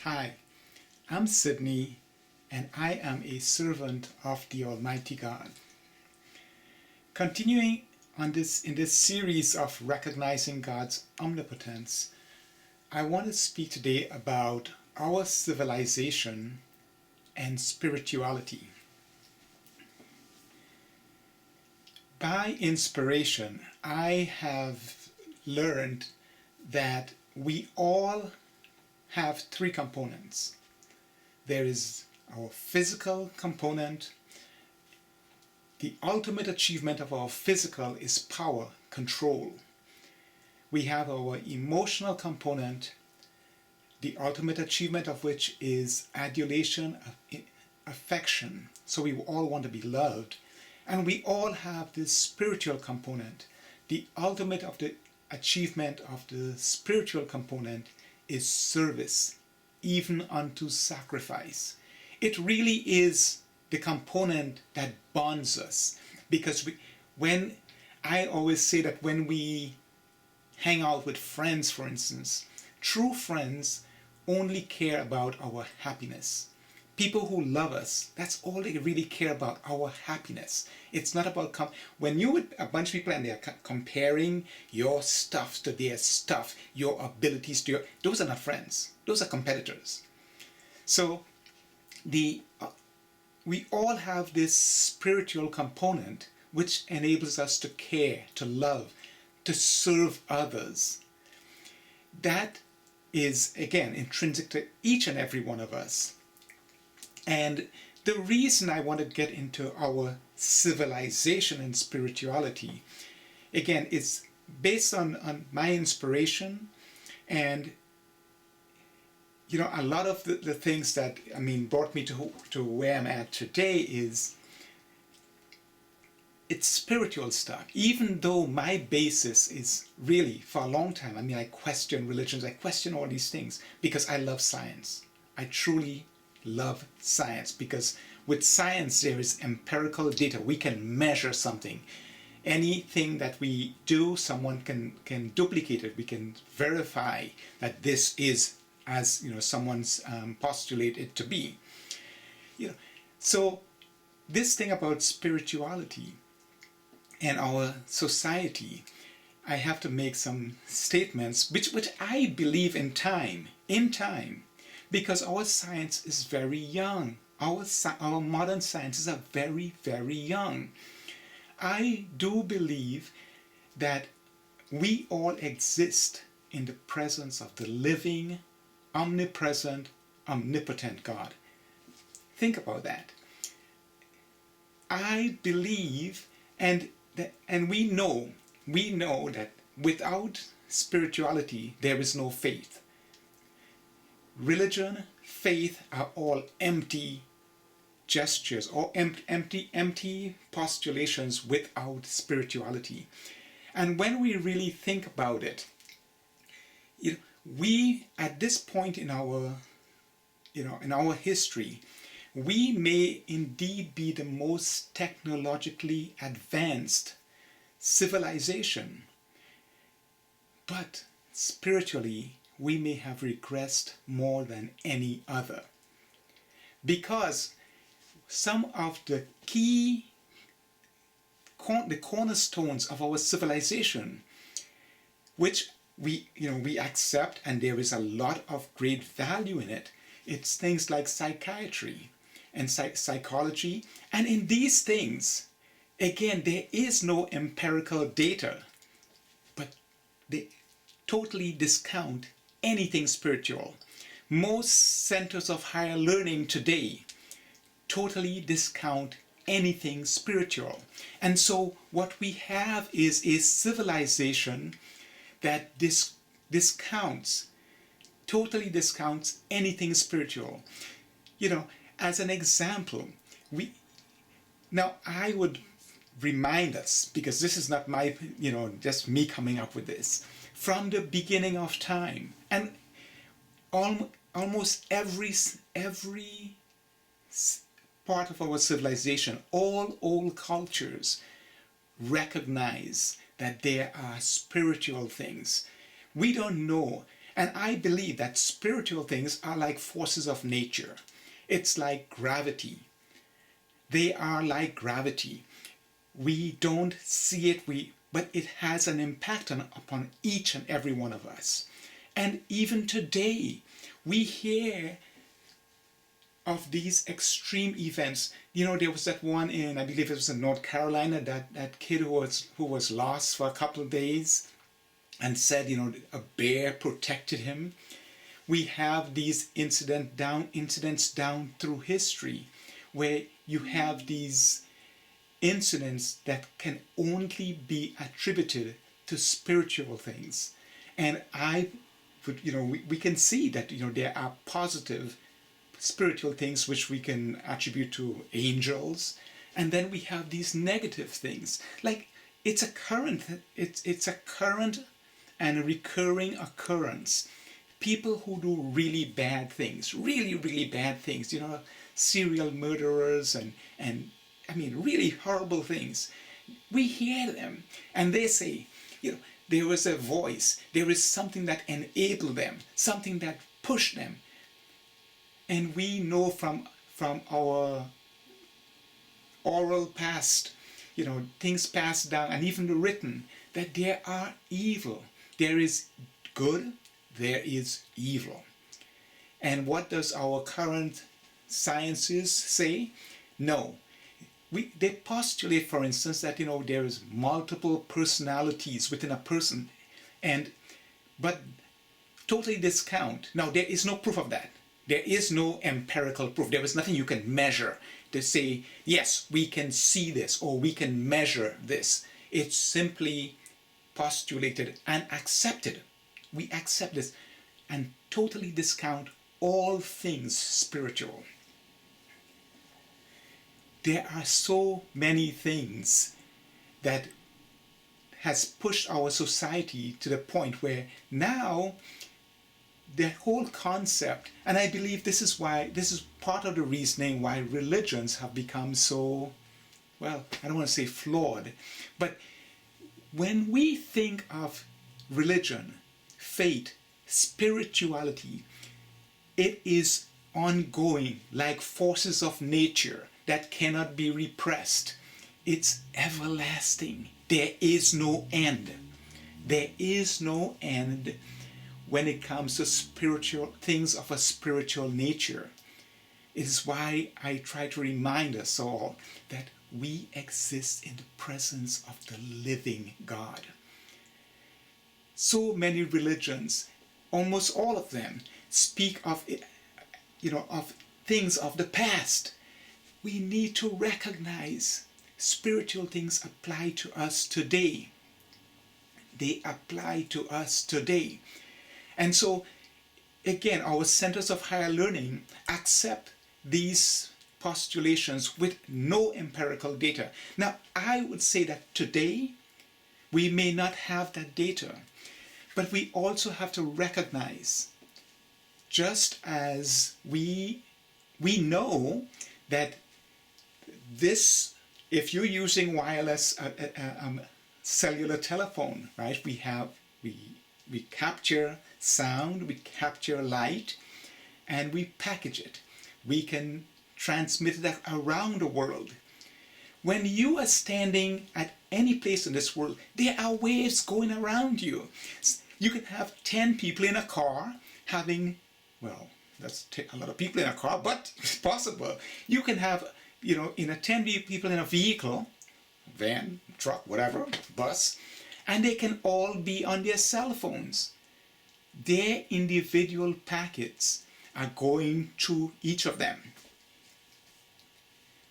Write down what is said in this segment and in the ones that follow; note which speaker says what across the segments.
Speaker 1: Hi, I'm Sydney, and I am a servant of the Almighty God. Continuing in this series of recognizing God's omnipotence, I want to speak today about our civilization and spirituality. By inspiration, I have learned that we all have three components. There is our physical component. The ultimate achievement of our physical is power, control. We have our emotional component, the ultimate achievement of which is adulation, affection. So we all want to be loved. And we all have this spiritual component. The ultimate of the achievement of the spiritual component is service, even unto sacrifice. It really is the component that bonds us, because I always say that when we hang out with friends, for instance, true friends only care about our happiness. People who love us, that's all they really care about, our happiness. It's not about, when you're with a bunch of people and they're comparing your stuff to their stuff, your abilities to those are not friends. Those are competitors. So we all have this spiritual component which enables us to care, to love, to serve others. That is, again, intrinsic to each and every one of us. And the reason I want to get into our civilization and spirituality, again, is based on my inspiration. And a lot of the things that brought me to where I'm at today it's spiritual stuff. Even though my basis is really, for a long time, I question religions, I question all these things because I love science. I truly love science, because with science there is empirical data. We can measure something. Anything that we do, someone can duplicate it. We can verify that this is as someone's postulated it to be. So this thing about spirituality and our society, I have to make some statements which I believe in time, because our science is very young. Our modern sciences are very, very young. I do believe that we all exist in the presence of the living, omnipresent, omnipotent God. Think about that. I believe, and we know that without spirituality there is no faith. Religion, faith are all empty gestures or empty postulations without spirituality. And when we really think about it, we at this point in our history, we may indeed be the most technologically advanced civilization, but spiritually we may have regressed more than any other, because some of the cornerstones of our civilization, which we accept, and there is a lot of great value in it. It's things like psychiatry and psychology, and in these things, again, there is no empirical data, but they totally discount anything spiritual. Most centers of higher learning today totally discount anything spiritual. And so what we have is a civilization that totally discounts anything spiritual. As an example, I would remind us, because this is not my, just me coming up with this, from the beginning of time, and almost every part of our civilization, all old cultures recognize that there are spiritual things. We don't know And I believe that spiritual things are like forces of nature. It's like gravity. They are like gravity. We don't see it, but it has an impact upon each and every one of us. And even today, we hear of these extreme events. You know, there was that one in, I believe it was in North Carolina, that kid who was lost for a couple of days and said, you know, a bear protected him. We have these incidents down through history where you have these incidents that can only be attributed to spiritual things. And we can see that, you know, there are positive spiritual things which we can attribute to angels, and then we have these negative things. Like it's a current and a recurring occurrence. People who do really bad things, really, really bad things, you know, serial murderers and I mean, really horrible things. We hear them and they say, you know, there was a voice, there is something that enabled them, something that pushed them. And we know from our oral past, you know, things passed down and even the written, that there are evil. There is good, there is evil. And what does our current sciences say? No. They postulate, for instance, that, you know, there is multiple personalities within a person, but totally discount. Now, there is no proof of that. There is no empirical proof. There is nothing you can measure to say, yes, we can see this or we can measure this. It's simply postulated and accepted. We accept this and totally discount all things spiritual. There are so many things that has pushed our society to the point where now the whole concept, and I believe this is part of the reasoning why religions have become so, well, I don't want to say flawed, but when we think of religion, faith, spirituality, it is ongoing, like forces of nature that cannot be repressed. It's everlasting. There is no end. There is no end when it comes to spiritual things of a spiritual nature. It is why I try to remind us all that we exist in the presence of the living God. So many religions, almost all of them, speak of, you know, of things of the past. We need to recognize spiritual things apply to us today. They apply to us today. And so, again, our centers of higher learning accept these postulations with no empirical data. Now, I would say that today we may not have that data, but we also have to recognize, just as we know that this, if you're using wireless cellular telephone, right, we capture sound, we capture light, and we package it. We can transmit that around the world. When you are standing at any place in this world, there are waves going around you. You can have 10 people in a car having, well, that's a lot of people in a car, but it's possible. You can have, you know, 10 people in a vehicle, van, truck, whatever, bus, and they can all be on their cell phones. Their individual packets are going to each of them.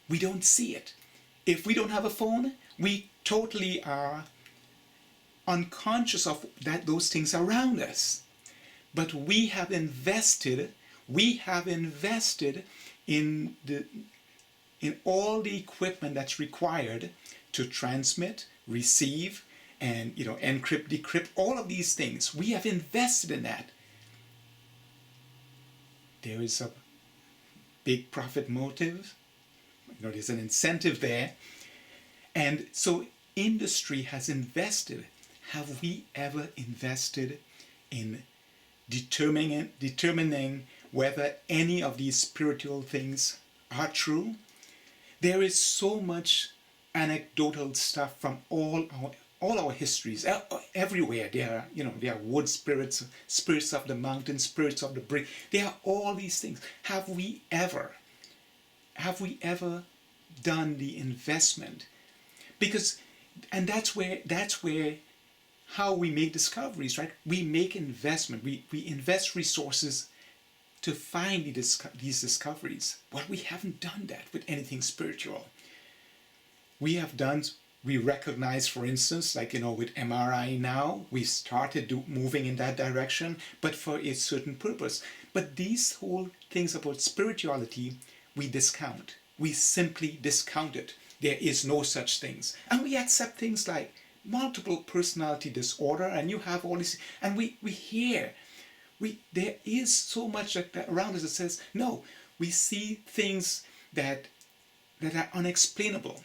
Speaker 1: We don't see it. If we don't have a phone, we totally are unconscious of those things around us. But we have invested in all the equipment that's required to transmit, receive, and, you know, encrypt, decrypt, all of these things. We have invested in that. There is a big profit motive. You know, there's an incentive there. And so industry has invested. Have we ever invested in determining whether any of these spiritual things are true. There is so much anecdotal stuff from all our histories. Everywhere there are, there are wood spirits, spirits of the mountain, spirits of the brick. There are all these things. Have we ever done the investment? Because, and that's where how we make discoveries, right? We make investment. We invest resources to find these discoveries. Well, we haven't done that with anything spiritual. We recognize, for instance, like, with MRI now, we started moving in that direction, but for a certain purpose. But these whole things about spirituality, we discount. We simply discount it. There is no such things. And we accept things like multiple personality disorder, and you have all these, and we hear, there is so much around us that says, no, we see things that are unexplainable,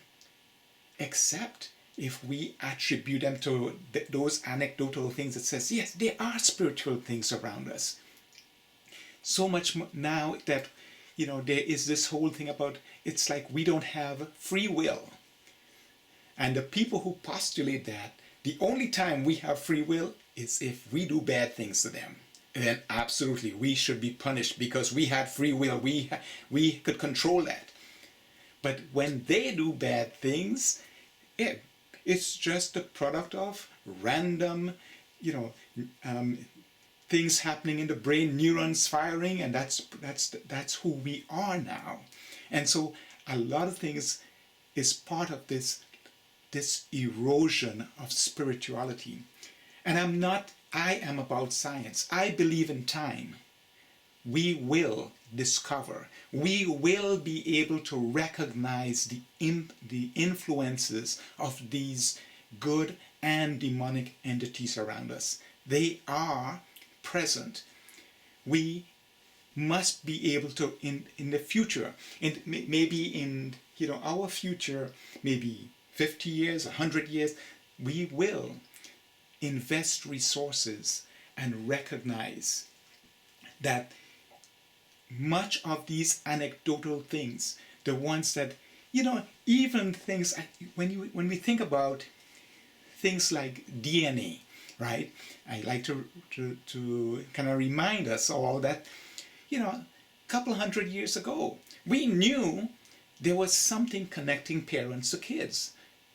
Speaker 1: except if we attribute them to those anecdotal things that says, yes, there are spiritual things around us. So much now that, there is this whole thing about, it's like we don't have free will. And the people who postulate that, the only time we have free will is if we do bad things to them. And then absolutely, we should be punished because we had free will. We could control that. But when they do bad things, it's just the product of random, things happening in the brain, neurons firing, and that's who we are now. And so a lot of things is part of this erosion of spirituality. And I am about science. I believe in time. We will discover. We will be able to recognize the influences of these good and demonic entities around us. They are present. We must be able to, in the future, and maybe in our future, maybe 50 years, 100 years, we will invest resources and recognize that much of these anecdotal things, the ones that, even things, when we think about things like DNA, right? I like to kind of remind us all that, a couple hundred years ago, we knew there was something connecting parents to kids.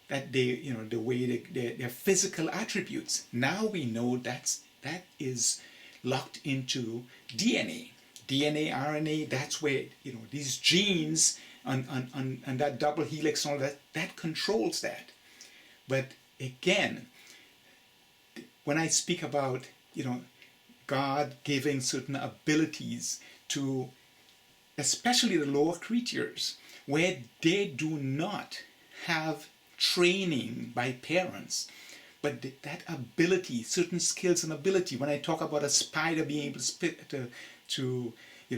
Speaker 1: That the way their physical attributes. Now we know that is locked into DNA, RNA. That's where these genes and that double helix and all that controls that. But again, when I speak about God giving certain abilities to, especially the lower creatures, where they do not have training by parents, but that ability, certain skills and ability. When I talk about a spider being able to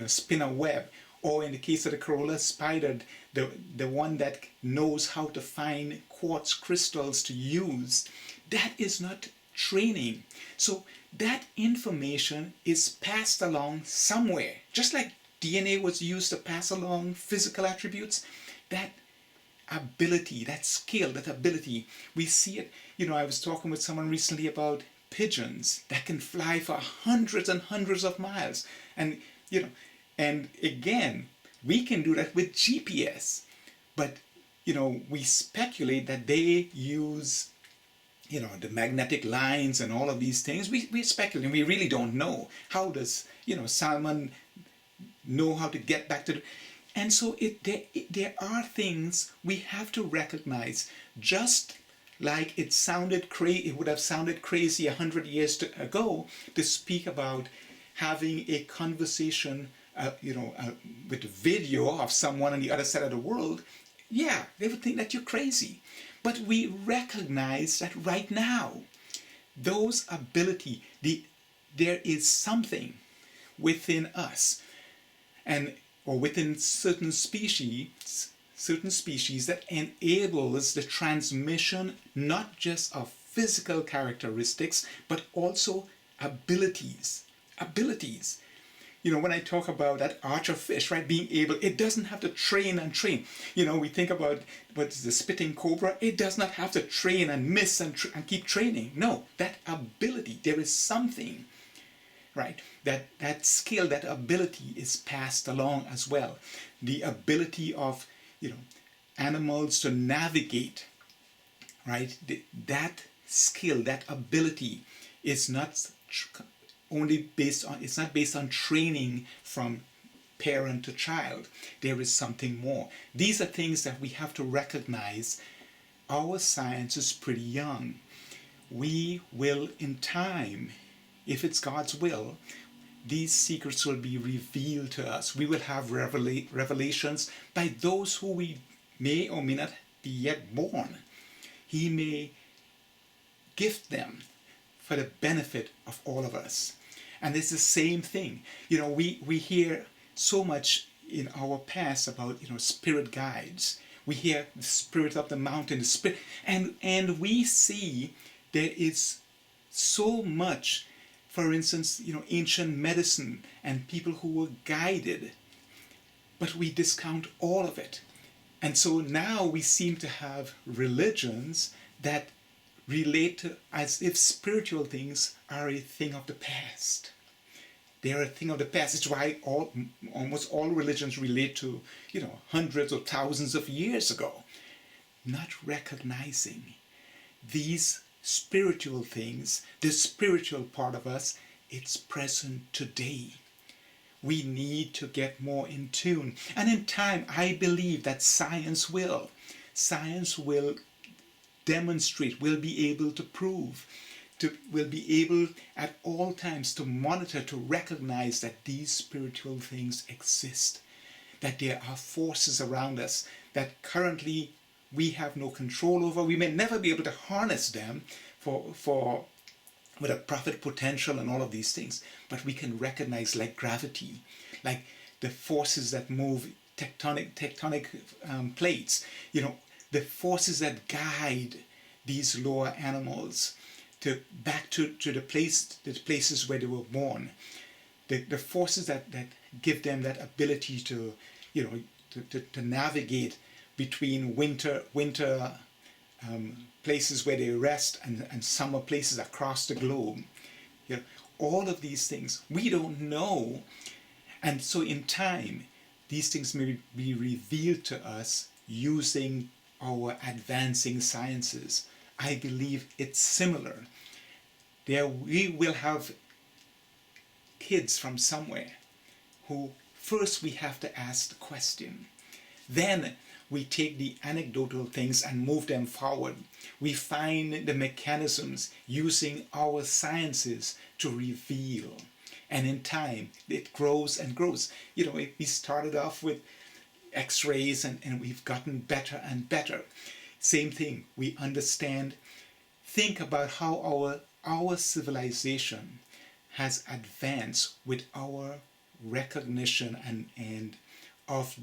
Speaker 1: spin a web, or in the case of the Corolla spider, the one that knows how to find quartz crystals to use, that is not training. So that information is passed along somewhere, just like DNA was used to pass along physical attributes. That ability, that skill, that ability, we see it. I was talking with someone recently about pigeons that can fly for hundreds and hundreds of miles, and and again, we can do that with GPS, but we speculate that they use the magnetic lines and all of these things. We speculate, we really don't know. How does salmon know how to get back to the... And so there are things we have to recognize. Just like it would have sounded crazy 100 years ago to speak about having a conversation, with video of someone on the other side of the world. Yeah, they would think that you're crazy. But we recognize that right now, those ability, there is something within us, or within certain species that enables the transmission not just of physical characteristics, but also abilities abilities. When I talk about that archer fish, right, being able, it doesn't have to train and train. We think about what's the spitting cobra. It does not have to train and miss and keep training. No, that ability, there is something, right, that skill, that ability is passed along as well. The ability of, animals to navigate, right, that skill, that ability is not only based on, it's not based on training from parent to child. There is something more. These are things that we have to recognize. Our science is pretty young. We will, in time, if it's God's will, these secrets will be revealed to us. We will have revelations by those who we may or may not be yet born. He may gift them for the benefit of all of us. And it's the same thing. We hear so much in our past about, spirit guides. We hear the spirit of the mountain, the spirit, and we see there is so much, for instance, ancient medicine and people who were guided, but we discount all of it. And so now we seem to have religions that relate to as if spiritual things are a thing of the past. They're a thing of the past. It's why almost all religions relate to, hundreds or thousands of years ago. Not recognizing these spiritual things, the spiritual part of us, it's present today. We need to get more in tune. And in time, I believe that science will demonstrate, will be able to prove, will be able at all times to monitor, to recognize that these spiritual things exist, that there are forces around us that currently we have no control over. We may never be able to harness them for with a profit potential and all of these things, but we can recognize, like gravity, like the forces that move tectonic plates, the forces that guide these lower animals back to the places where they were born, the forces that give them that ability to navigate between winter places where they rest and summer places across the globe. All of these things we don't know, and so in time these things may be revealed to us using our advancing sciences. I believe it's similar. There we will have kids from somewhere who first we have to ask the question. Then we take the anecdotal things and move them forward. We find the mechanisms using our sciences to reveal. And in time, it grows and grows. We started off with x-rays and we've gotten better and better. Same thing, we understand. Think about how our civilization has advanced with our recognition and of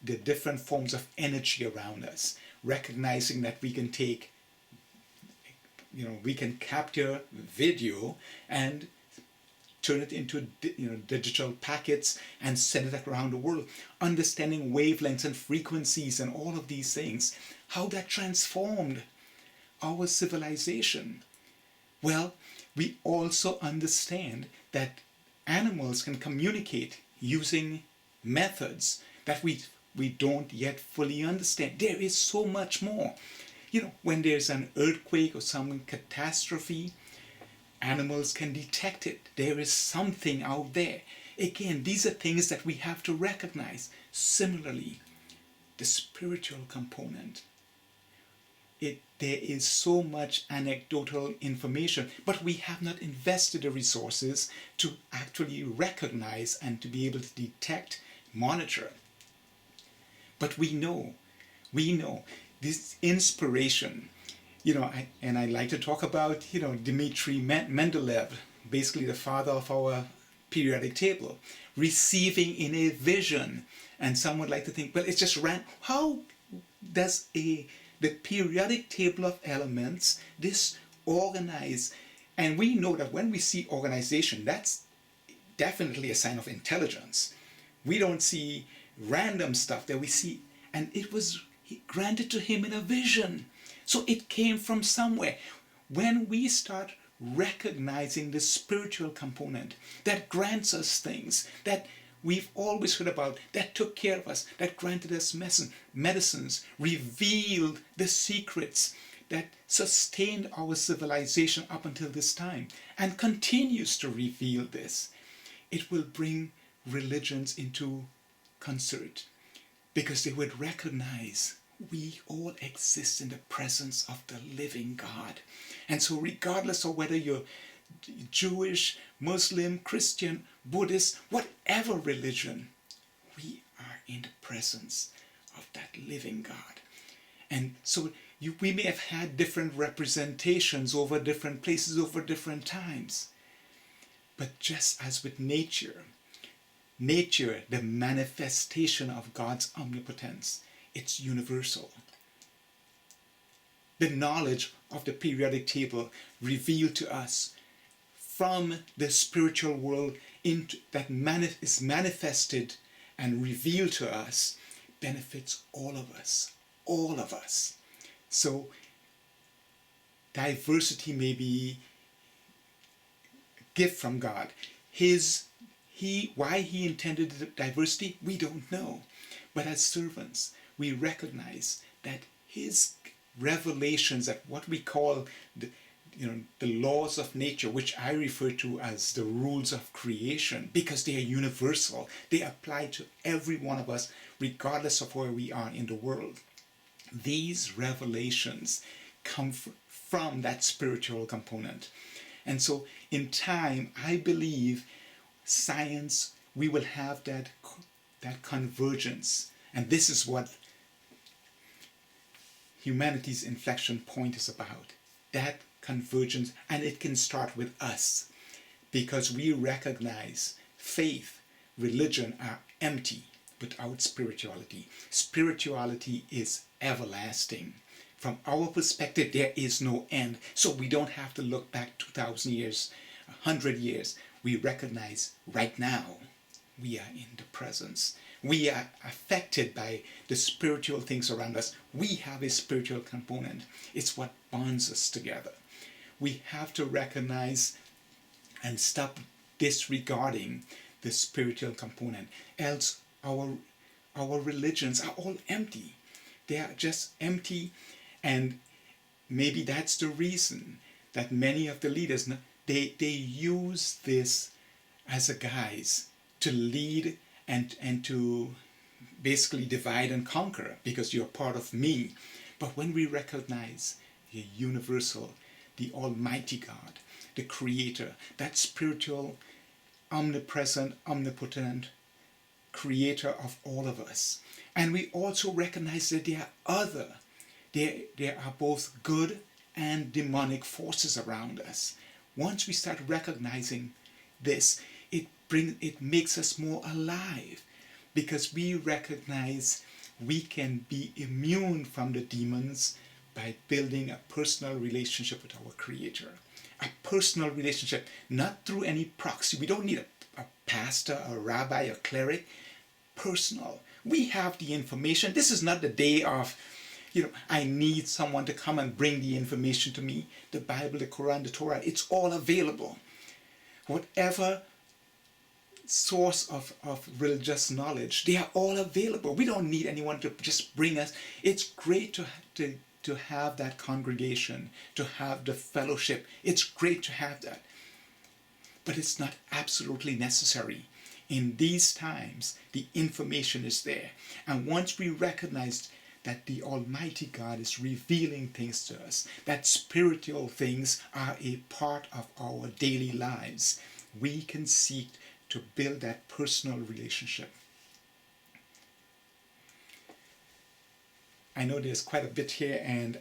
Speaker 1: the different forms of energy around us, recognizing that we can take, we can capture video and turn it into digital packets and send it around the world, understanding wavelengths and frequencies and all of these things, how that transformed our civilization. Well, we also understand that animals can communicate using methods that we don't yet fully understand. There is so much more. When there's an earthquake or some catastrophe, animals can detect it. There is something out there. Again, these are things that we have to recognize. Similarly, the spiritual component. There is so much anecdotal information, but we have not invested the resources to actually recognize and to be able to detect, monitor. But we know this inspiration, and I like to talk about, Dmitri Mendeleev, basically the father of our periodic table, receiving in a vision. And some would like to think, well, it's just how does the periodic table of elements, this organize? And we know that when we see organization, that's definitely a sign of intelligence. We don't see random stuff that we see, and it was granted to him in a vision. So it came from somewhere. When we start recognizing the spiritual component that grants us things that we've always heard about, that took care of us, that granted us medicines, revealed the secrets that sustained our civilization up until this time, and continues to reveal this, it will bring religions into concert, because they would recognize we all exist in the presence of the living God. And so regardless of whether you're Jewish, Muslim, Christian, Buddhist, whatever religion, we are in the presence of that living God. And so we may have had different representations over different places, over different times. But just as with nature, the manifestation of God's omnipotence, it's universal. The knowledge of the periodic table revealed to us from the spiritual world that is manifested and revealed to us benefits all of us. All of us. So diversity may be a gift from God. Why he intended the diversity, we don't know. But as servants, we recognize that his revelations, at what we call the laws of nature, which I refer to as the rules of creation, because they are universal. They apply to every one of us, regardless of where we are in the world. These revelations come from that spiritual component. And so in time, I believe science, we will have that convergence. And this is what humanity's inflection point is about. That convergence, and it can start with us, because we recognize faith, religion are empty without spirituality. Spirituality is everlasting. From our perspective, there is no end. So we don't have to look back 2,000 years, 100 years. We recognize right now we are in the presence. We are affected by the spiritual things around us. We have a spiritual component. It's what bonds us together. We have to recognize and stop disregarding the spiritual component. Else our religions are all empty. They are just empty, and maybe that's the reason that many of the leaders, they use this as a guise to lead and to basically divide and conquer, because you're part of me. But when we recognize the universal, the Almighty God, the Creator, that spiritual, omnipresent, omnipotent Creator of all of us, and we also recognize that there are both good and demonic forces around us. Once we start recognizing this, it makes us more alive, because we recognize we can be immune from the demons by building a personal relationship with our Creator. A personal relationship, not through any proxy. We don't need a pastor, a rabbi, a cleric. Personal. We have the information. This is not the day of, I need someone to come and bring the information to me. The Bible, the Quran, the Torah, it's all available. Whatever source of religious knowledge, they are all available. We don't need anyone to just bring us. It's great to have that congregation, to have the fellowship. It's great to have that. But it's not absolutely necessary. In these times, the information is there. And once we recognize that the Almighty God is revealing things to us, that spiritual things are a part of our daily lives, we can seek to build that personal relationship. I know there's quite a bit here, and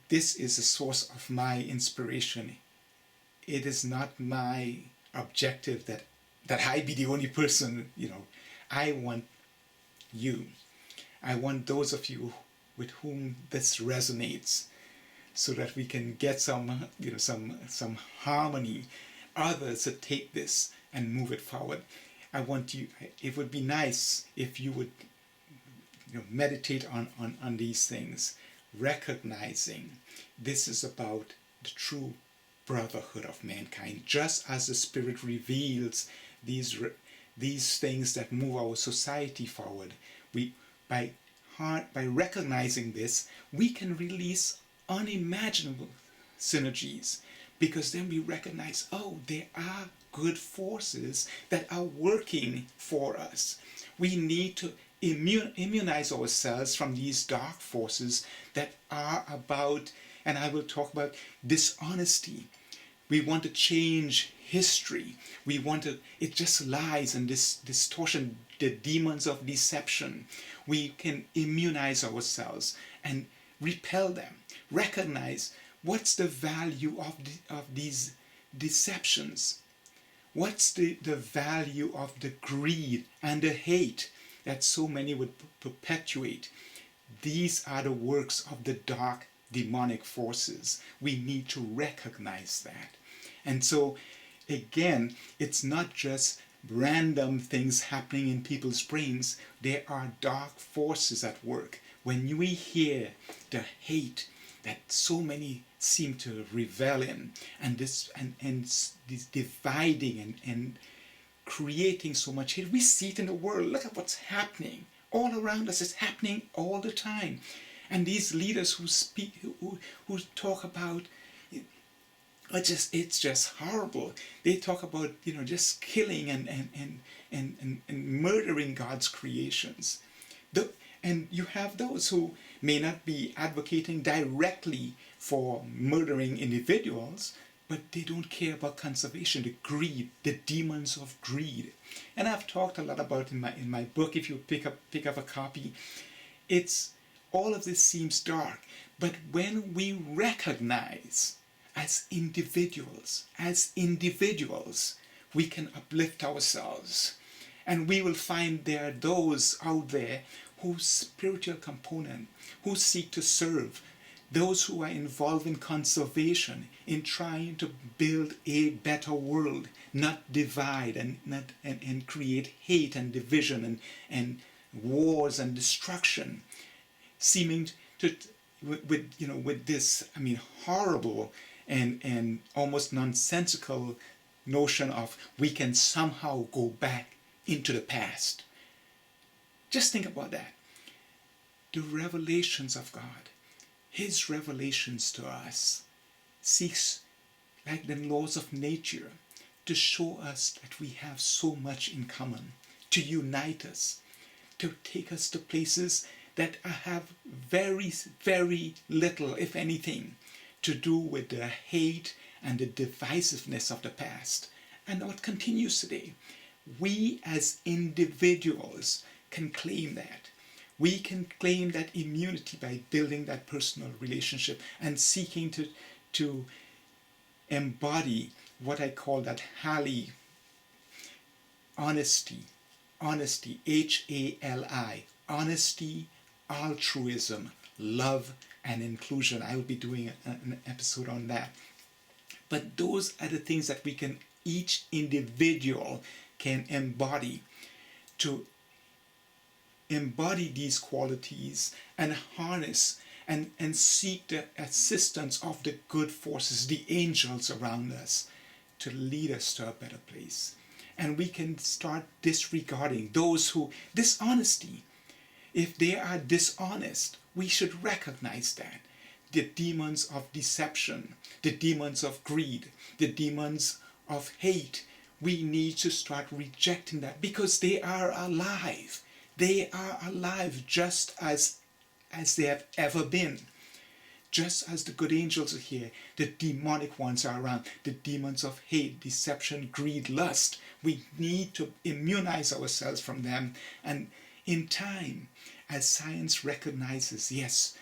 Speaker 1: this is a source of my inspiration. It is not my objective that I be the only person. I want you. I want those of you with whom this resonates, so that we can get some harmony. Others that take this and move it forward. It would be nice if you would meditate on these things, recognizing this is about the true brotherhood of mankind. Just as the Spirit reveals these things that move our society forward, by recognizing this, we can release unimaginable synergies, because then we recognize, oh, there are good forces that are working for us. We need to immunize ourselves from these dark forces that are about, and I will talk about, dishonesty. We want to change history. We want to, it just lies and this distortion, the demons of deception. We can immunize ourselves and repel them. Recognize what's the value of these deceptions. What's the value of the greed and the hate that so many would perpetuate? These are the works of the dark demonic forces. We need to recognize that. And so, again, it's not just random things happening in people's brains. There are dark forces at work. When we hear the hate that so many seem to revel in, and this dividing and creating so much hate, we see it in the world. Look at what's happening all around us. It's happening all the time. And these leaders who speak, who talk about, it's just horrible. They talk about, just killing and murdering God's creations. And you have those who may not be advocating directly for murdering individuals, but they don't care about conservation, the greed, the demons of greed. And I've talked a lot about in my book. If you pick up a copy, it's all of this seems dark. But when we recognize as individuals, we can uplift ourselves. And we will find there are those out there whose spiritual component, who seek to serve, those who are involved in conservation, in trying to build a better world, not divide and create hate and division and wars and destruction, seeming to with this horrible and almost nonsensical notion of we can somehow go back into the past. Just think about that. The revelations of God, His revelations to us, seeks, like the laws of nature, to show us that we have so much in common, to unite us, to take us to places that have very, very little, if anything, to do with the hate and the divisiveness of the past. And what continues today. We as individuals can claim that. We can claim that immunity by building that personal relationship and seeking to embody what I call that HALI, honesty, HALI, honesty, altruism, love, and inclusion. I will be doing an episode on that. But those are the things that we can, each individual can embody, to embody these qualities and harness and seek the assistance of the good forces, the angels around us, to lead us to a better place. And we can start disregarding those who, dishonesty. If they are dishonest, we should recognize that. The demons of deception, the demons of greed, the demons of hate, we need to start rejecting that, because they are alive. They are alive just as they have ever been. Just as the good angels are here, the demonic ones are around. The demons of hate, deception, greed, lust. We need to immunize ourselves from them. And in time, as science recognizes, yes,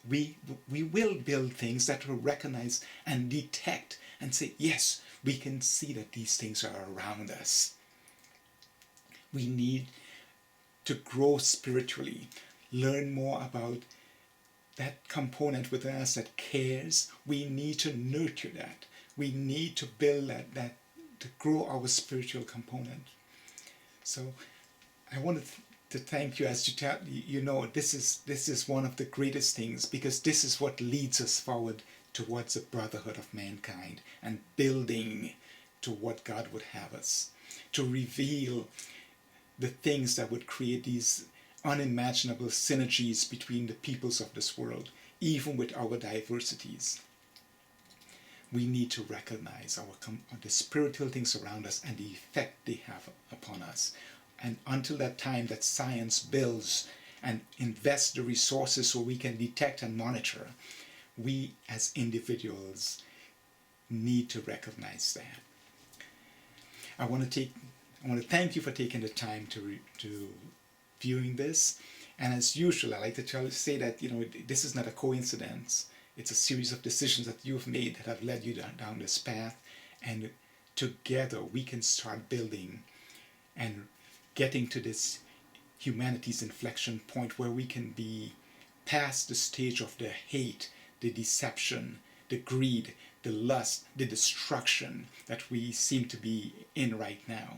Speaker 1: we will build things that will recognize and detect and say, yes, we can see that these things are around us. We need to grow spiritually, learn more about that component within us that cares. We need to nurture that. We need to build that to grow our spiritual component. So I wanted to thank you. As you know, this is one of the greatest things, because this is what leads us forward towards the brotherhood of mankind and building to what God would have us, to reveal the things that would create these unimaginable synergies between the peoples of this world, even with our diversities. We need to recognize the spiritual things around us and the effect they have upon us. And until that time that science builds and invests the resources so we can detect and monitor, we as individuals need to recognize that. I want to thank you for taking the time to viewing this. And as usual, I like to say that, this is not a coincidence. It's a series of decisions that you've made that have led you down this path. And together we can start building and getting to this humanity's inflection point where we can be past the stage of the hate, the deception, the greed, the lust, the destruction that we seem to be in right now.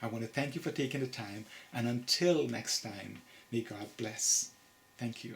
Speaker 1: I want to thank you for taking the time, and until next time, may God bless. Thank you.